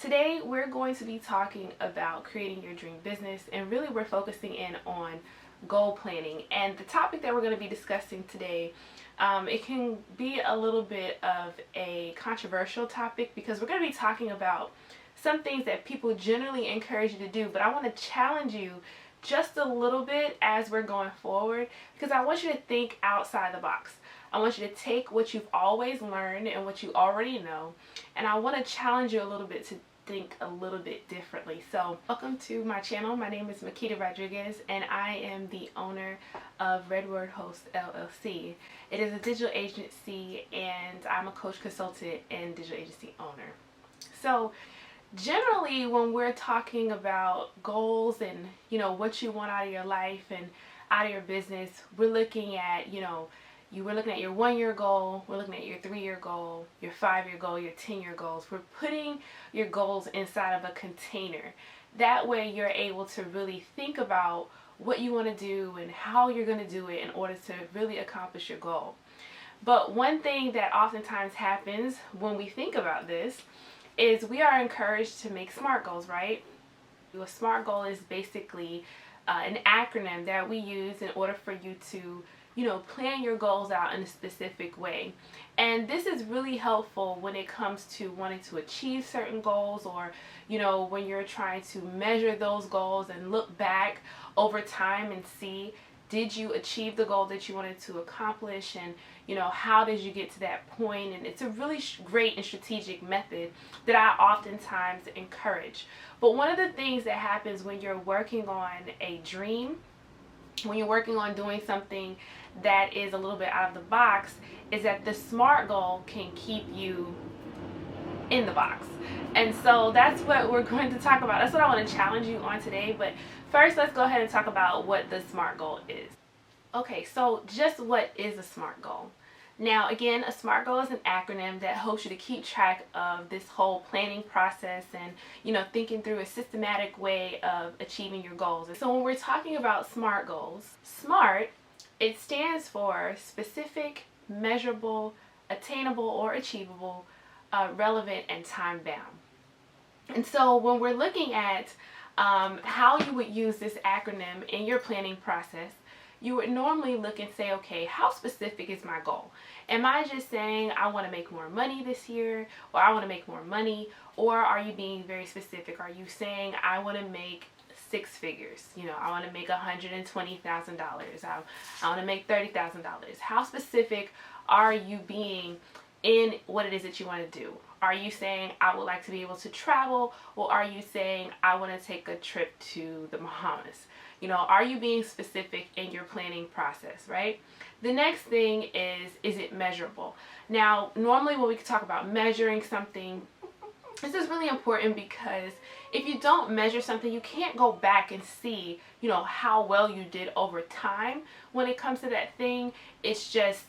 Today we're going to be talking about creating your dream business, and really we're focusing in on goal planning. And the topic that we're going to be discussing today, it can be a little bit of a controversial topic because we're going to be talking about some things that people generally encourage you to do, but I want to challenge you just a little bit as we're going forward, because I want you to think outside the box. I want you to take what you've always learned and what you already know, and I want to challenge you a little bit to think a little bit differently. So welcome to my channel. My name is Makeda Rodriguez, and I am the owner of Red Word Host LLC. It is a digital agency, and I'm a coach, consultant, and digital agency owner. So generally, when we're talking about goals and what you want out of your life and out of your business, we're looking at we're looking at your 1-year goal, we're looking at your 3-year goal, your 5-year goal, your 10-year goals. We're putting your goals inside of a container. That way you're able to really think about what you want to do and how you're going to do it in order to really accomplish your goal. But one thing that oftentimes happens when we think about this is we are encouraged to make SMART goals, right? A SMART goal is basically an acronym that we use in order for you to plan your goals out in a specific way. And this is really helpful when it comes to wanting to achieve certain goals, or when you're trying to measure those goals and look back over time and see, did you achieve the goal that you wanted to accomplish, and how did you get to that point? And it's a really great and strategic method that I oftentimes encourage. But one of the things that happens when you're working on a dream, when you're working on doing something that is a little bit out of the box, is that the SMART goal can keep you in the box. And so that's what we're going to talk about. That's what I want to challenge you on today. But first, let's go ahead and talk about what the SMART goal is. Okay, so just what is a SMART goal? Now, again, a SMART goal is an acronym that helps you to keep track of this whole planning process and, thinking through a systematic way of achieving your goals. And so when we're talking about SMART goals, SMART, it stands for specific, measurable, attainable or achievable, relevant, and time-bound. And so when we're looking at how you would use this acronym in your planning process, you would normally look and say, okay, how specific is my goal? Am I just saying I want to make more money this year, or I want to make more money? Or are you being very specific? Are you saying I want to make 6 figures? I want to make $120,000. I want to make $30,000. How specific are you being in what it is that you want to do? Are you saying I would like to be able to travel, or are you saying I want to take a trip to the Bahamas? Are you being specific in your planning process, right? The next thing is it measurable? Now, normally when we talk about measuring something, this is really important, because if you don't measure something, you can't go back and see, how well you did over time when it comes to that thing. It's just,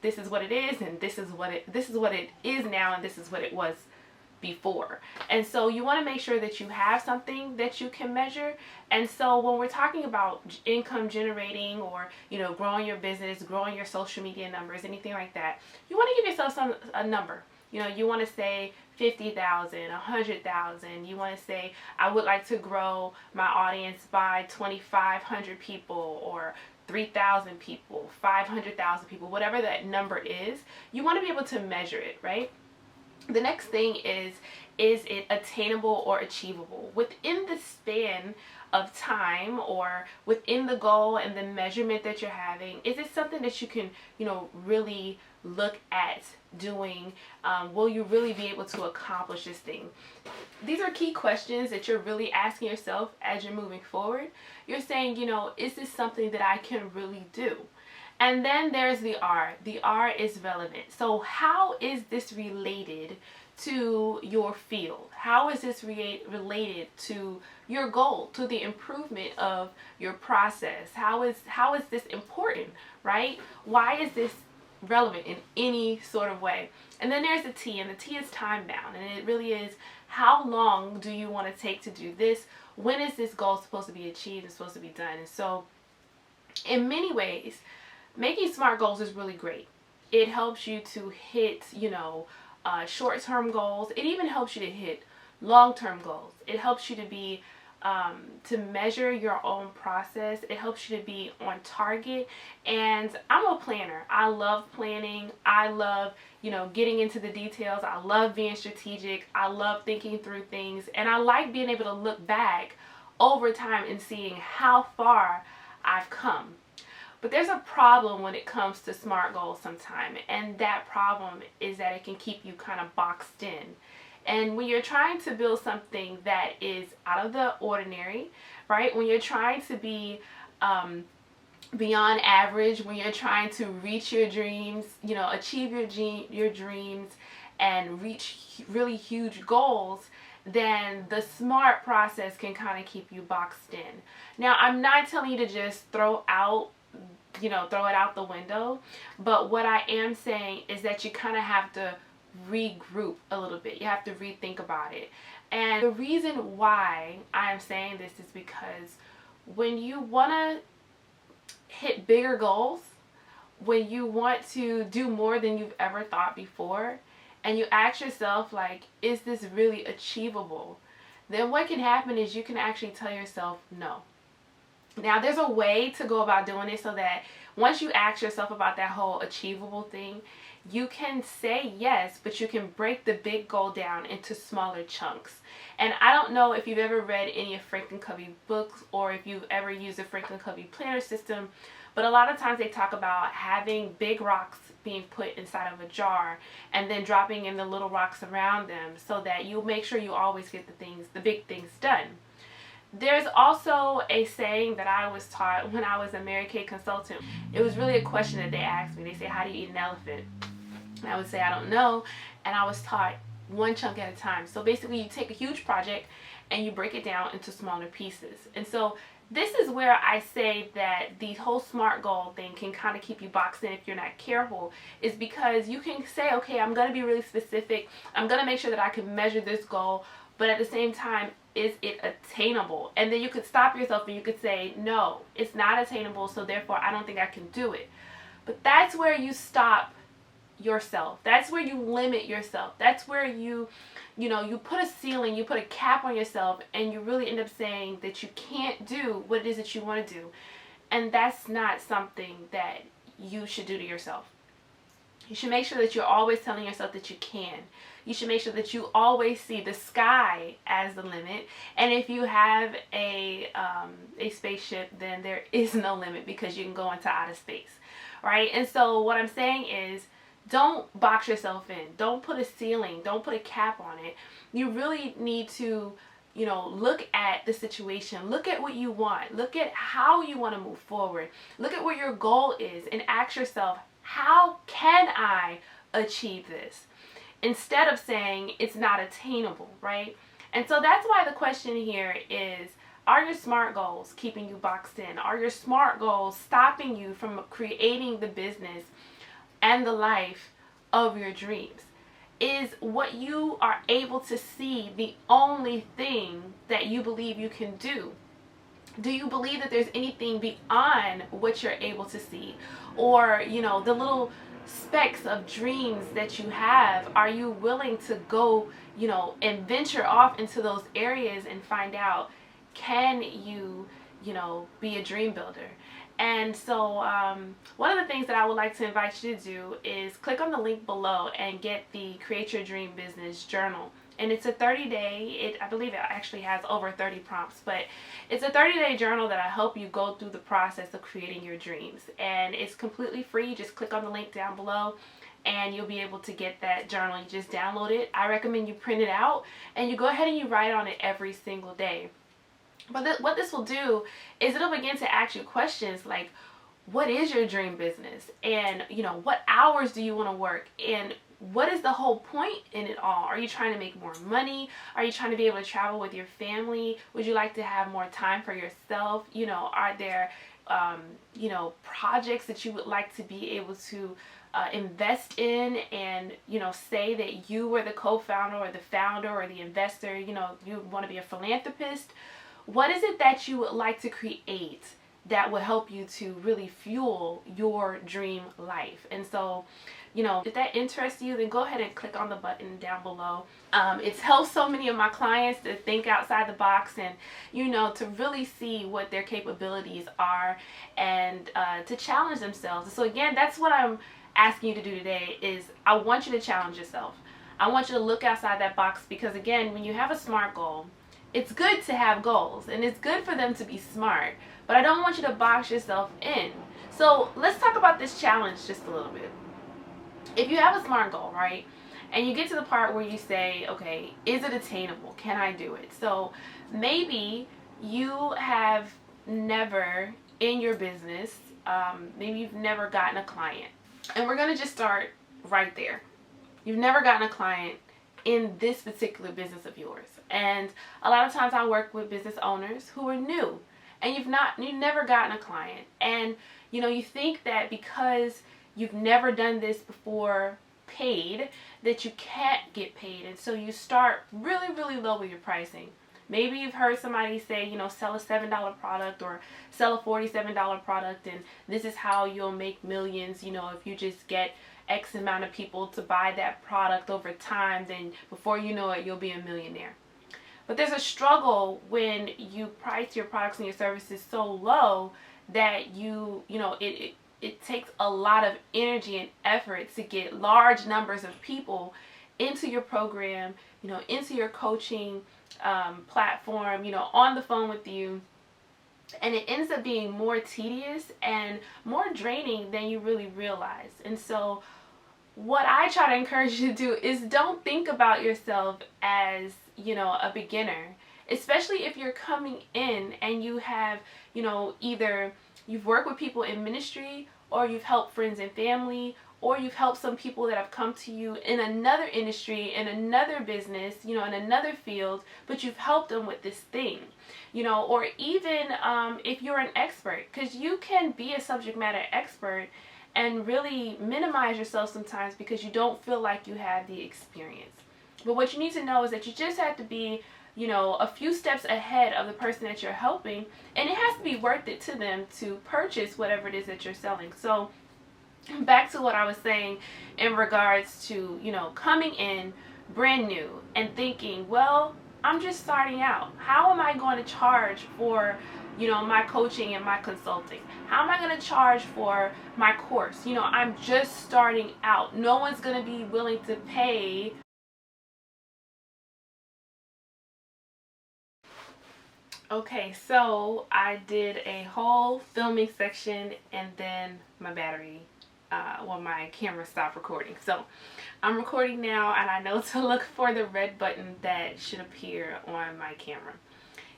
this is what it is, and this is what it is now, and this is what it was before. And so you want to make sure that you have something that you can measure. And so when we're talking about income generating, or growing your business, growing your social media numbers, anything like that, you want to give yourself a number. You want to say 50,000, 100,000. You want to say, I would like to grow my audience by 2,500 people, or 3,000 people, 500,000 people, whatever that number is. You want to be able to measure it, right? The next thing is it attainable or achievable? Within the span of time, or within the goal and the measurement that you're having, is it something that you can, really look at doing? Will you really be able to accomplish this thing? These are key questions that you're really asking yourself as you're moving forward. You're saying, is this something that I can really do? And then there's the R. The R is relevant. So how is this related to your field? How is this related to your goal, to the improvement of your process? How is this important, right? Why is this relevant in any sort of way? And then there's the T, and the T is time bound, and it really is, how long do you want to take to do this? When is this goal supposed to be achieved and supposed to be done? And so in many ways, making SMART goals is really great. It helps you to hit, short-term goals. It even helps you to hit long-term goals. It helps you to be to measure your own process. It helps you to be on target. And I'm a planner. I love planning. I love, getting into the details. I love being strategic. I love thinking through things. And I like being able to look back over time and seeing how far I've come. But there's a problem when it comes to SMART goals sometimes, and that problem is that it can keep you kind of boxed in. And when you're trying to build something that is out of the ordinary, right? When you're trying to be beyond average, when you're trying to reach your dreams, achieve your dreams and reach really huge goals, then the SMART process can kind of keep you boxed in. Now, I'm not telling you to just throw it out the window, but what I am saying is that you kind of have to regroup a little bit. You have to rethink about it. And the reason why I'm saying this is because when you want to hit bigger goals, when you want to do more than you've ever thought before, and you ask yourself, like, is this really achievable? Then what can happen is you can actually tell yourself no. Now, there's a way to go about doing it so that once you ask yourself about that whole achievable thing, you can say yes, but you can break the big goal down into smaller chunks. And I don't know if you've ever read any of Franklin Covey books or if you've ever used the Franklin Covey planner system, but a lot of times they talk about having big rocks being put inside of a jar and then dropping in the little rocks around them so that you make sure you always get the big things done. There's also a saying that I was taught when I was a Mary Kay consultant. It was really a question that they asked me. They say, how do you eat an elephant? And I would say, I don't know. And I was taught one chunk at a time. So basically you take a huge project and you break it down into smaller pieces. And so this is where I say that the whole SMART goal thing can kind of keep you boxed in if you're not careful, is because you can say, okay, I'm going to be really specific. I'm going to make sure that I can measure this goal. But at the same time, is it attainable? And then you could stop yourself and you could say, no, it's not attainable, so therefore I don't think I can do it. But that's where you stop yourself. That's where you limit yourself. That's where you put a ceiling, you put a cap on yourself, and you really end up saying that you can't do what it is that you want to do. And that's not something that you should do to yourself. You should make sure that you're always telling yourself that you can. You should make sure that you always see the sky as the limit. And if you have a spaceship, then there is no limit because you can go into outer space, right? And so what I'm saying is, don't box yourself in. Don't put a ceiling. Don't put a cap on it. You really need to, look at the situation. Look at what you want. Look at how you want to move forward. Look at what your goal is and ask yourself, how can I achieve this? Instead of saying it's not attainable, right? And so that's why the question here is, are your SMART goals keeping you boxed in? Are your SMART goals stopping you from creating the business and the life of your dreams? Is what you are able to see the only thing that you believe you can do? Do you believe that there's anything beyond what you're able to see? Or, the little specks of dreams that you have, are you willing to go, and venture off into those areas and find out, can you, be a dream builder? And so one of the things that I would like to invite you to do is click on the link below and get the Create Your Dream Business Journal. And it's a 30-day, I believe it actually has over 30 prompts, but it's a 30-day journal that I help you go through the process of creating your dreams. And it's completely free. Just click on the link down below and you'll be able to get that journal. You just download it. I recommend you print it out and you go ahead and you write on it every single day. But what this will do is it'll begin to ask you questions like, what is your dream business? And, what hours do you want to work? And what is the whole point in it all? Are you trying to make more money? Are you trying to be able to travel with your family? Would you like to have more time for yourself? Are there, projects that you would like to be able to invest in and, say that you were the co-founder or the founder or the investor, you want to be a philanthropist? What is it that you would like to create that will help you to really fuel your dream life? And so if that interests you, then go ahead and click on the button down below. It's helped so many of my clients to think outside the box and, to really see what their capabilities are and to challenge themselves. So again, that's what I'm asking you to do today is I want you to challenge yourself. I want you to look outside that box because, again, when you have a SMART goal, it's good to have goals and it's good for them to be smart, but I don't want you to box yourself in. So let's talk about this challenge just a little bit. If you have a SMART goal, right, and you get to the part where you say, okay, is it attainable? Can I do it? So maybe you have never in your business, maybe you've never gotten a client. And we're going to just start right there. You've never gotten a client in this particular business of yours. And a lot of times I work with business owners who are new and you've never gotten a client. And you think that because you've never done this before paid that you can't get paid. And so you start really, really low with your pricing. Maybe you've heard somebody say, sell a $7 product or sell a $47 product and this is how you'll make millions, if you just get X amount of people to buy that product over time, then before you know it, you'll be a millionaire. But there's a struggle when you price your products and your services so low that it takes a lot of energy and effort to get large numbers of people into your program, into your coaching platform, on the phone with you. And it ends up being more tedious and more draining than you really realize. And so what I try to encourage you to do is don't think about yourself as, a beginner, especially if you're coming in and you have, either you've worked with people in ministry or you've helped friends and family or you've helped some people that have come to you in another industry, in another business, in another field, but you've helped them with this thing, or even if you're an expert, because you can be a subject matter expert and really minimize yourself sometimes because you don't feel like you have the experience. But what you need to know is that you just have to be, a few steps ahead of the person that you're helping, and it has to be worth it to them to purchase whatever it is that you're selling. So back to what I was saying in regards to, coming in brand new and thinking, well, I'm just starting out. How am I going to charge for, my coaching and my consulting? How am I going to charge for my course? I'm just starting out. No one's going to be willing to pay. Okay, so I did a whole filming section and then my battery, my camera stopped recording. So I'm recording now and I know to look for the red button that should appear on my camera.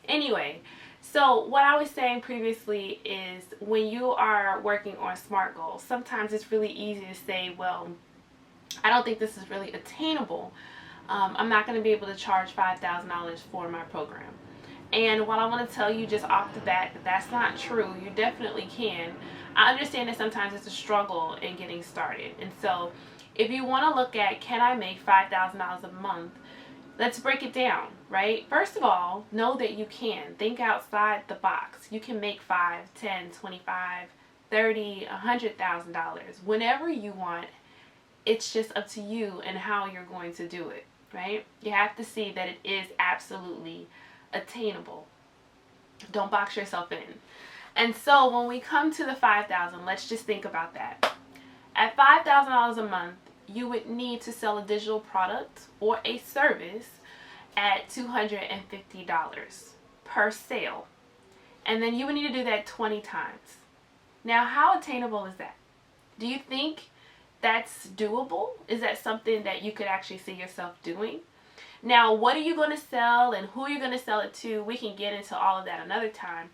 Anyway, so what I was saying previously is when you are working on SMART goals, sometimes it's really easy to say, well, I don't think this is really attainable. I'm not going to be able to charge $5,000 for my program. And while I want to tell you just off the bat that that's not true, you definitely can. I understand that sometimes it's a struggle in getting started. And so if you want to look at, can I make $5,000 a month? Let's break it down, right? First of all, know that you can. Think outside the box. You can make $5, $10, $25, $30, $100,000 whenever you want. It's just up to you and how you're going to do it, right? You have to see that it is absolutely attainable. Don't box yourself in. And so when we come to the $5,000, let's just think about that. At $5,000 a month, you would need to sell a digital product or a service at $250 per sale. And then you would need to do that 20 times. Now, how attainable is that? Do you think that's doable? Is that something that you could actually see yourself doing? Now, what are you going to sell and who you're going to sell it to, we can get into all of that another time.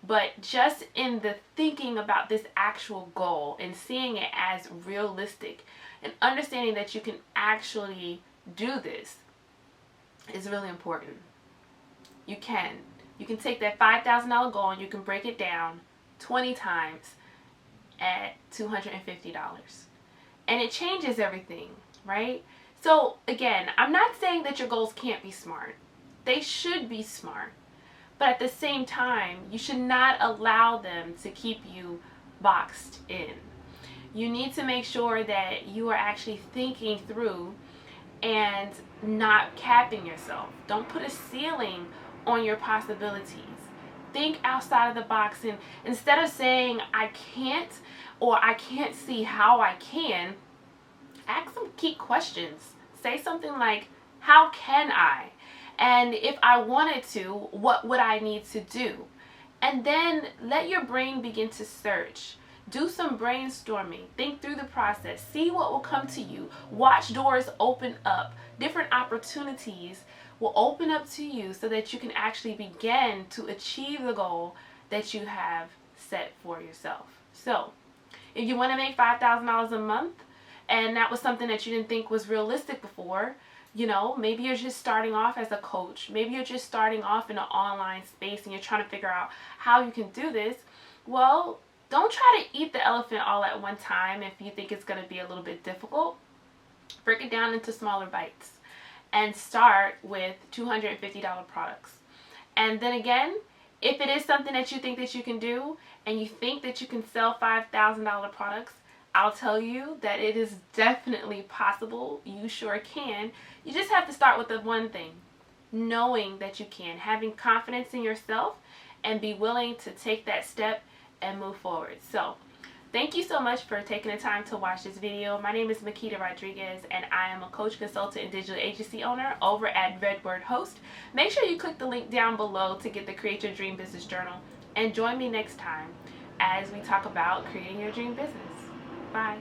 But just in the thinking about this actual goal and seeing it as realistic and understanding that you can actually do this is really important. You can. You can take that $5,000 goal and you can break it down 20 times at $250. And it changes everything, right? So again, I'm not saying that your goals can't be smart. They should be smart. But at the same time, you should not allow them to keep you boxed in. You need to make sure that you are actually thinking through and not capping yourself. Don't put a ceiling on your possibilities. Think outside of the box, and instead of saying I can't or I can't see how I can, ask some key questions. Say something like, how can I? And if I wanted to, what would I need to do? And then let your brain begin to search. Do some brainstorming. Think through the process. See what will come to you. Watch doors open up. Different opportunities will open up to you so that you can actually begin to achieve the goal that you have set for yourself. So, if you want to make $5,000 a month, and that was something that you didn't think was realistic before, maybe you're just starting off as a coach. Maybe you're just starting off in an online space and you're trying to figure out how you can do this. Well, don't try to eat the elephant all at one time if you think it's going to be a little bit difficult. Break it down into smaller bites and start with $250 products. And then again, if it is something that you think that you can do and you think that you can sell $5,000 products, I'll tell you that it is definitely possible. You sure can. You just have to start with the one thing, knowing that you can, having confidence in yourself, and be willing to take that step and move forward. So, thank you so much for taking the time to watch this video. My name is Makeda Rodriguez, and I am a coach, consultant, and digital agency owner over at Redword Host. Make sure you click the link down below to get the Create Your Dream Business Journal, and join me next time as we talk about creating your dream business. Bye.